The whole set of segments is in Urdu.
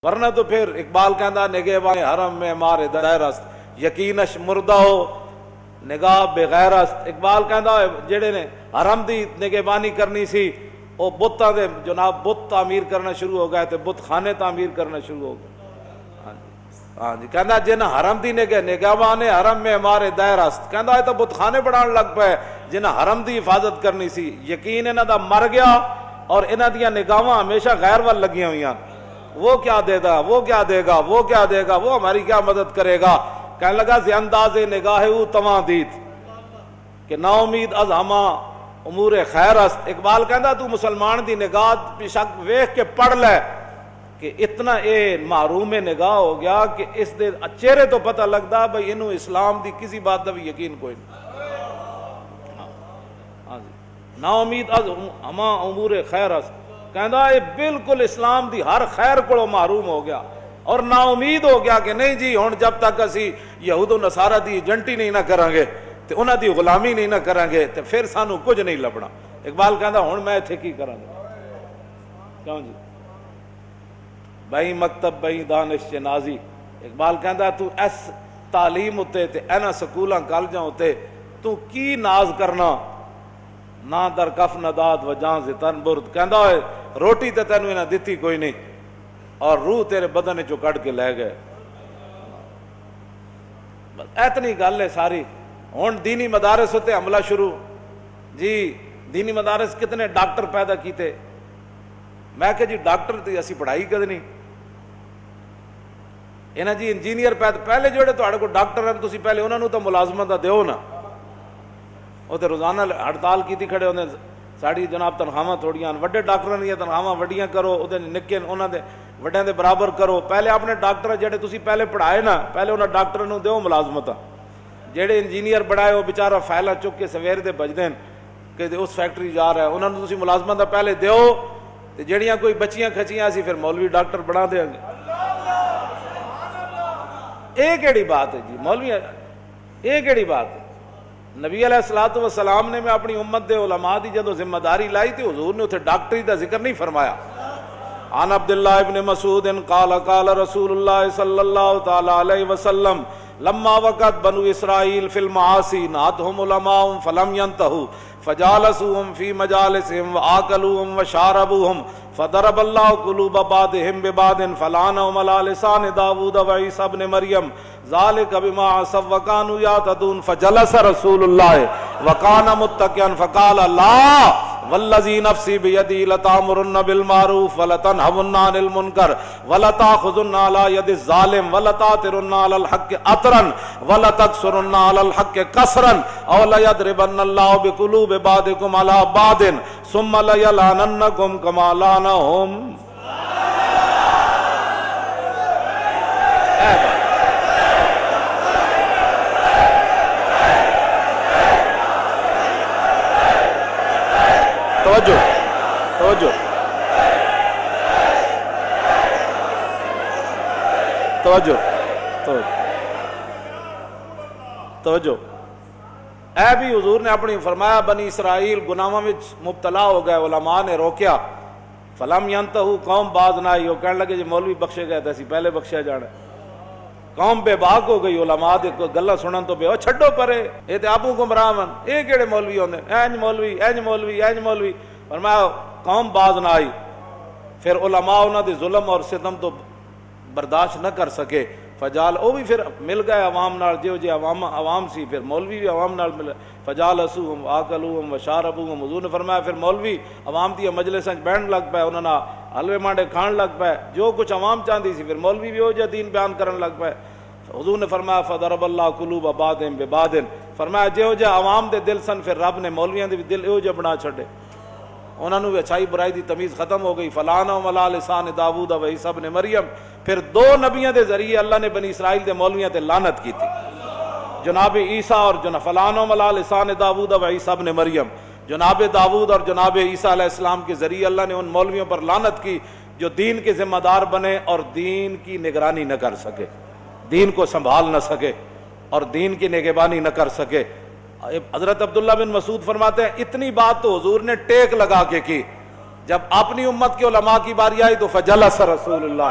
ورنہ تو پھر اقبال کہندا نگہبان حرم میں مارے دائر است یقینش مردہ ہو نگاہ بغیر است۔ اقبال کہندا جڑے نے حرم دی نگہبانی کرنی سی وہ بتاں دے جناب بت تعمیر کرنا شروع ہو گئے تے بت خانے تعمیر کرنا شروع ہو گئے۔ ہاں جی کہندا جن حرم دی نگہبان حرم میں ہمارے دائر است، کہندا تو بت خانے بنان لگ پئے جنہیں حرم دی حفاظت کرنی سی، یقین انہاں دا مر گیا اور انہاں دیاں نگاہاں ہمیشہ غیر وال لگیاں ہوئیاں، وہ کیا دے گا، وہ کیا دے گا، وہ کیا دے گا، وہ ہماری کیا مدد کرے گا۔ کہنے لگا زی انداز نگاہ او تواں دیت کہ نا امید از ہما امور خیر است۔ اقبال کہندا تو مسلمان دی نگاہ پہ شک ویکھ کے پڑھ لے کہ اتنا اے محروم نگاہ ہو گیا کہ اس دے چہرے تو پتہ لگدا بھئی انہوں اسلام دی کسی بات دا بھی یقین کوئی نہیں۔ نا امید از ہما امور خیر است، کہندا اے بالکل اسلام دی ہر خیر کو محروم ہو گیا اور نا امید ہو گیا کہ نہیں جی ہن جب تک اسی یہود و نصارہ دی ایجنٹی نہیں نہ کریں گے تے انہاں دی غلامی نہیں نہ کریں گے تے پھر سانو کچھ نہیں لبنا۔ اقبال کہندا ہن میں ایتھے کی کراں گا، کیوں جی بھائی مکتب بھائی دانش نازی۔ اقبال کہندا تو اس تعلیم ہوتے تے اینا سکولاں کالجاں ہوتے تو کی ناز کرنا، نہ در کف نہ داد و جان سے تن برد۔ کہندا ہے روٹی تے تینوں انہاں دتی کوئی نہیں اور روح تیرے بدن چوں کٹ کے لے گئے۔ بس اتنی گل ہے ساری۔ ہن دینی مدارس ہوتے حملہ شروع، جی دینی مدارس کتنے ڈاکٹر پیدا کیتے، میں کہ جی ڈاکٹر تے اسی پڑھائی کدنی انہاں جی انجینئر پیدا پہلے جوڑے تہاڈے کو ڈاکٹر ہیں تسی پہلے انہاں نوں تو ملازمت دا دیو نا، وہ تو روزانہ ہڑتال کیتی کھڑے ہوندے ساڑی جناب تنخواہاں تھوڑیاں وڈے ڈاکٹراں دی تنخواہاں وڈیاں کرو او دے نکے انہاں دے وڈیاں دے برابر کرو۔ پہلے اپنے ڈاکٹر جڑے تسی پہلے پڑھائے نا پہلے انہاں ڈاکٹراں نوں دیو ملازمتاں، جڑے انجینئر بڑھائے وہ بیچارہ فائلاں چک کے سویر دے بجدے کہ اس فیکٹری جا رہا ہے انہاں نوں تسی ملازمت دا پہلے دیو تے جڑیاں کوئی بچیاں کھچیاں سی پھر مولوی ڈاکٹر بنا دیں گے۔ اے کیڑی بات ہے جی مولوی، اے کیڑی بات ہے؟ نبی علیہ الصلوۃ والسلام نے میں اپنی امت دے علماء دی جدو ذمہ داری لائی تھی حضور نے اتنے ڈاکٹری دا ذکر نہیں فرمایا۔ عن عبداللہ ابن مسعود قال قال رسول اللہ صلی اللہ تعالی علیہ وسلم لما وقت بنو اسرائیل فی المعاصی نہتهم علماء فلم ينتهوا فجالسوهم في مجالسهم وآكلوهم وشاربوهم فضرب الله قلوب بعضهم ببعض فلعنهم على لسان داود وعيسى ابن مريم ذلك بما عصوا وكانوا يعتدون فجلس رسول الله وكان متكئا فقال لا والذي نفسي بيدي لتأمرن بالمعروف ولتنهون عن المنكر ولتأخذن على يد الظالم ولتأثرن على الحق أثرا ولتكسرن على الحق كسرا أو ليضربن الله بقلوب بعضكم على بعض ثم ليلعننكم كما لعنهم۔ توجہ توجہ توجہ توجہ اے بھی حضور نے اپنی فرمایا بنی اسرائیل گناہاں وچ مبتلا ہو گئے، علماء نے روکیا، فلم ینتہو قوم باز نہ آئی، وہ کہنے لگے جی مولوی بخشے گئے تھے پہلے بخشیا جانا، قوم بے باک ہو گئی، علماء دے گلاں سنن تو بے چھڈو پرے اے تے آپو گمراہ من، اے کیڑے مولوی ہوندے اینج مولوی اینج مولوی اینج مولوی، فرمایا قوم باز نہ آئی، پھر علماء انہاں دے ظلم اور ستم تو برداشت نہ کر سکے، فجال او بھی پھر مل گئے عوام نال، جو عوام سی پھر مولوی بھی عوام نال ملے، فجالسوہم آکلوہم وشاربوہم، حضور نے فرمایا پھر مولوی عوام دی مجلساں بیٹھن لگ پئے، انہاں نال حلوے مانڈے کھان لگ پئے، جو کچھ عوام چاہندی سی پھر مولوی بھی ہو جا دین بیان کرن لگ پئے۔ حضور نے فرمایا فضرب اللہ قلوب بعضهم ببعض، فرمایا جو جا عوام دے دل سن پھر رب نے مولویاں دے دل ایو جا بنا چھڈے، انہوں نے اچھائی برائی دی تمیز ختم ہو گئی، فلعنہم علی لسان داؤد و عیسی ابن مریم، پھر دو نبیوں دے ذریعے اللہ نے بنی اسرائیل دے مولویاں تے لعنت کی تھی، جناب عیسیٰ اور فلعنہم علی لسان داؤد و عیسی ابن مریم، جناب داؤد اور جناب عیسیٰ علیہ السلام کے ذریعے اللہ نے ان مولویوں پر لعنت کی جو دین کے ذمہ دار بنے اور دین کی نگرانی نہ کر سکے، دین کو سنبھال نہ سکے اور دین کی نگہبانی نہ کر سکے۔ حضرت عبداللہ بن مسعود فرماتے ہیں اتنی بات تو حضور نے ٹیک لگا کے کی، جب اپنی امت کے علماء کی باری آئی تو فجلس رسول اللہ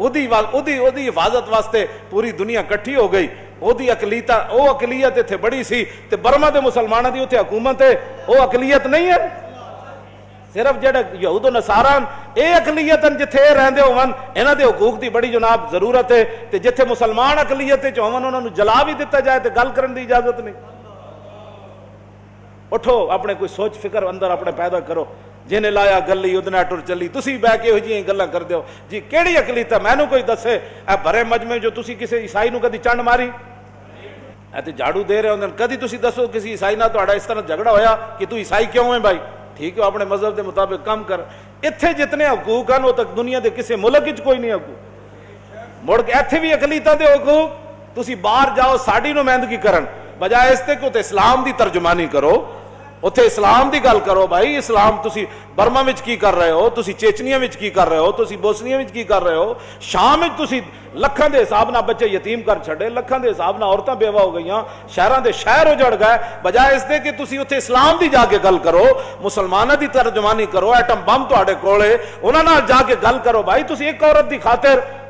ਉਹਦੀ ਹਿਫਾਜ਼ਤ ਵਾਸਤੇ ਪੂਰੀ ਦੁਨੀਆ ਇਕੱਠੀ ਹੋ ਗਈ। ਉਹਦੀ ਉਹ ਅਕਲੀਅਤ ਇੱਥੇ ਬੜੀ ਸੀ ਤੇ ਬਰਮਾ ਦੇ ਮੁਸਲਮਾਨਾਂ ਦੀ ਉੱਥੇ ਹਕੂਮਤ ਹੈ, ਉਹ ਅਕਲੀਅਤ ਨਹੀਂ ਹੈ। ਸਿਰਫ ਜਿਹੜੇ ਯਹੂਦ ਨਸਾਰਾ ਇਹ ਅਕਲੀਅਤ ਜਿੱਥੇ ਰਹਿੰਦੇ ਹੋਵਨ, ਇਹਨਾਂ ਦੇ ਹਕੂਕ ਦੀ ਬੜੀ ਜਨਾਬ ਜ਼ਰੂਰਤ ਹੈ। ਤੇ ਜਿੱਥੇ ਮੁਸਲਮਾਨ ਅਕਲੀਅਤ ਚ ਹੋਵਨ ਉਹਨਾਂ ਨੂੰ ਜਲਾ ਵੀ ਦਿੱਤਾ ਜਾਏ ਤੇ ਗੱਲ ਕਰਨ ਦੀ ਇਜਾਜ਼ਤ ਨਹੀਂ। ਉਠੋ, ਆਪਣੇ ਕੋਈ ਸੋਚ ਫਿਕਰ ਅੰਦਰ ਆਪਣੇ ਪੈਦਾ ਕਰੋ। ਜਿਹਨੇ ਲਾਇਆ ਗੱਲੀ ਉਹਦੇ ਨਾਲ ਟੁਰ ਚੱਲੀ। ਤੁਸੀਂ ਬਹਿ ਕੇ ਇਹੋ ਜਿਹੀਆਂ ਗੱਲਾਂ ਕਰਦੇ ਹੋ ਜੀ, ਕਿਹੜੀ ਅਕਲੀਅਤ ਹੈ? ਮੈਨੂੰ ਕੋਈ ਦੱਸੇ। ਇਹ ਭਰੇ ਮਜਮੇ ਜੋ ਤੁਸੀਂ ਕਿਸੇ ਈਸਾਈ ਨੂੰ ਕਦੀ ਚੰਡ ਮਾਰੀ? ਇਹ ਤੇ ਝਾੜੂ ਦੇ ਰਹੇ ਹੁੰਦੇ ਨੇ। ਕਦੀ ਤੁਸੀਂ ਦੱਸੋ ਕਿਸੇ ਈਸਾਈ ਨਾਲ ਤੁਹਾਡਾ ਇਸ ਤਰ੍ਹਾਂ ਝਗੜਾ ਹੋਇਆ ਕਿ ਤੂੰ ਈਸਾਈ ਕਿਉਂ ਹੈ ਭਾਈ? ਠੀਕ ਹੈ, ਆਪਣੇ ਮਜ਼ਹਬ ਦੇ ਮੁਤਾਬਿਕ ਕੰਮ ਕਰ। ਇੱਥੇ ਜਿਤਨੇ ਹਕੂਕ ਹਨ ਉਹ ਤੱਕ ਦੁਨੀਆ ਦੇ ਕਿਸੇ ਮੁਲਕ ਵਿੱਚ ਕੋਈ ਨਹੀਂ ਹਕੂਕ। ਮੁੜ ਕੇ ਇੱਥੇ ਵੀ ਅਕਲੀਤਾਂ ਦੇ ਹਕੂਕ। ਤੁਸੀਂ ਬਾਹਰ ਜਾਓ ਸਾਡੀ ਨੁਮਾਇੰਦਗੀ ਕਰਨ ਬਜਾਏ ਇਸ ਤੇ ਕਿ ਉੱਥੇ ਇਸਲਾਮ ਦੀ ਤਰਜਮਾਨੀ ਕਰੋ, ਉੱਥੇ ਇਸਲਾਮ ਦੀ ਗੱਲ ਕਰੋ। ਭਾਈ ਇਸਲਾਮ ਤੁਸੀਂ ਬਰਮਾ ਵਿੱਚ ਕੀ ਕਰ ਰਹੇ ਹੋ, ਤੁਸੀਂ ਚੇਚਨੀਆ ਵਿੱਚ ਕੀ ਕਰ ਰਹੇ ਹੋ, ਤੁਸੀਂ ਬੋਸਨੀਆ ਵਿੱਚ ਕੀ ਕਰ ਰਹੇ ਹੋ, ਸ਼ਾਮ ਵਿੱਚ ਤੁਸੀਂ ਲੱਖਾਂ ਦੇ ਹਿਸਾਬ ਨਾਲ ਬੱਚੇ ਯਤੀਮ ਕਰ ਛੱਡੇ, ਲੱਖਾਂ ਦੇ ਹਿਸਾਬ ਨਾਲ ਔਰਤਾਂ ਬੇਵਾ ਹੋ ਗਈਆਂ, ਸ਼ਹਿਰਾਂ ਦੇ ਸ਼ਹਿਰ ਉਜੜ ਗਏ, ਬਜਾਏ ਇਸ ਦੇ ਕਿ ਤੁਸੀਂ ਉੱਥੇ ਇਸਲਾਮ ਦੀ ਜਾ ਕੇ ਗੱਲ ਕਰੋ, ਮੁਸਲਮਾਨਾਂ ਦੀ ਤਰਜਮਾਨੀ ਕਰੋ। ਐਟਮ ਬੰਬ ਤੁਹਾਡੇ ਕੋਲੇ, ਉਹਨਾਂ ਨਾਲ ਜਾ ਕੇ ਗੱਲ ਕਰੋ। ਭਾਈ ਤੁਸੀਂ ਇੱਕ ਔਰਤ ਦੀ ਖਾਤਰ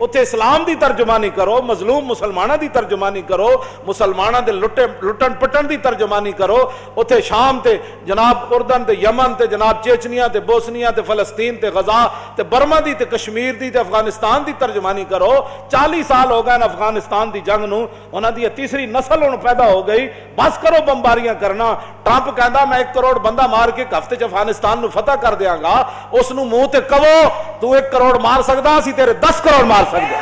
ਉੱਥੇ ਇਸਲਾਮ ਦੀ ਤਰਜਮਾਨੀ ਕਰੋ, ਮਜ਼ਲੂਮ ਮੁਸਲਮਾਨਾਂ ਦੀ ਤਰਜਮਾਨੀ ਕਰੋ, ਮੁਸਲਮਾਨਾਂ ਦੇ ਲੁੱਟਣ ਪਟਣ ਦੀ ਤਰਜਮਾਨੀ ਕਰੋ। ਉੱਥੇ ਸ਼ਾਮ ਤੇ ਜਨਾਬ ਉਰਦਨ ਤੇ ਯਮਨ ਤੇ ਜਨਾਬ ਚੇਚਨੀਆ ਤੇ ਬੋਸਨੀਆ ਤੇ ਫਲਸਤੀਨ ਤੇ ਗਜ਼ਾ ਤੇ ਬਰਮਾ ਦੀ ਤੇ ਕਸ਼ਮੀਰ ਦੀ ਤੇ ਅਫਗਾਨਿਸਤਾਨ ਦੀ ਤਰਜਮਾਨੀ ਕਰੋ। 40 ਸਾਲ ਹੋ ਗਏ ਅਫਗਾਨਿਸਤਾਨ ਦੀ ਜੰਗ ਨੂੰ, ਉਹਨਾਂ ਦੀ ਤੀਸਰੀ ਨਸਲ ਹੁਣ ਪੈਦਾ ਹੋ ਗਈ। ਬਸ ਕਰੋ ਬੰਬਾਰੀਆਂ ਕਰਨਾ। ਟਰੰਪ ਕਹਿੰਦਾ ਮੈਂ 1 ਕਰੋੜ ਬੰਦਾ ਮਾਰ ਕੇ ਹਫ਼ਤੇ ਚ ਅਫਗਾਨਿਸਤਾਨ ਨੂੰ ਫਤਹ ਕਰ ਦਿਆਂਗਾ। ਉਸ ਨੂੰ ਮੂੰਹ ਤੇ ਕਹੋ ਤੂੰ 1 ਕਰੋੜ ਮਾਰ ਸਕਦਾ, ਅਸੀਂ ਤੇਰੇ 10 ਕਰੋੜ ਮਾਰ ਸਕਦੇ।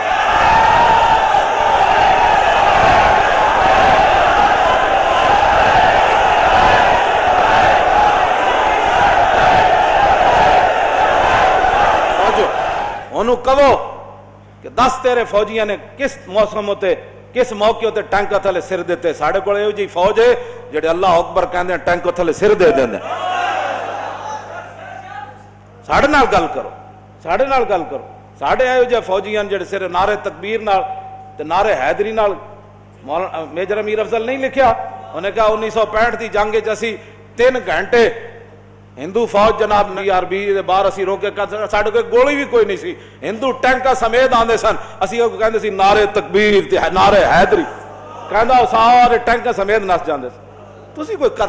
ਉਹਨੂੰ ਕਹੋ ਕਿ 10 ਤੇਰੇ ਫੌਜੀਆਂ ਨੇ ਕਿਸ ਮੌਸਮ ਉਤੇ ਕਿਸ ਮੌਕੇ ਉਤੇ ਟੈਂਕਾਂ ਥੱਲੇ ਸਿਰ ਦਿੱਤੇ। ਸਾਡੇ ਕੋਲ ਇਹੋ ਜਿਹੀ ਫੌਜ ਹੈ ਜਿਹੜੇ ਅੱਲਾਹ ਅਕਬਰ ਕਹਿੰਦੇ ਟੈਂਕਾਂ ਥੱਲੇ ਸਿਰ ਦੇ ਦਿੰਦੇ। ਸਾਡੇ ਨਾਲ ਗੱਲ ਕਰੋ, ਸਾਡੇ ਨਾਲ ਗੱਲ ਕਰੋ। ਸਾਡੇ ਇਹੋ ਜਿਹੇ ਫੌਜੀ ਹਨ ਜਿਹੜੇ ਸਿਰ ਨਾਰੇ ਤਕਬੀਰ ਨਾਲ ਤੇ ਨਾਰੇ ਹੈਦਰੀ ਨਾਲ। ਮੇਜਰ ਅਮੀਰ ਅਫਜ਼ਲ ਨਹੀਂ ਲਿਖਿਆ, ਉਹਨੇ ਕਿਹਾ 1965 ਦੀ ਜੰਗ ਚ ਅਸੀਂ 3 ਘੰਟੇ ਹਿੰਦੂ ਫੌਜ ਜਨਾਬ ਆਰਬੀ ਦੇ ਬਾਹਰ ਅਸੀਂ ਰੋਕੇ, ਸਾਡੇ ਕੋਲ ਗੋਲੀ ਵੀ ਕੋਈ ਨਹੀਂ ਸੀ, ਹਿੰਦੂ ਟੈਂਕਾਂ ਸਮੇਤ ਆਉਂਦੇ ਸਨ। ਅਸੀਂ ਉਹ ਕਹਿੰਦੇ ਸੀ ਨਾਰੇ ਤਕਬੀਰ ਤੇ ਨਾਰੇ ਹੈਦਰੀ, ਕਹਿੰਦਾ ਉਹ ਸਾਰੇ ਟੈਂਕਾਂ ਸਮੇਤ ਨੱਸ ਜਾਂਦੇ ਸੀ। ਤੁਸੀਂ ਕੋਈ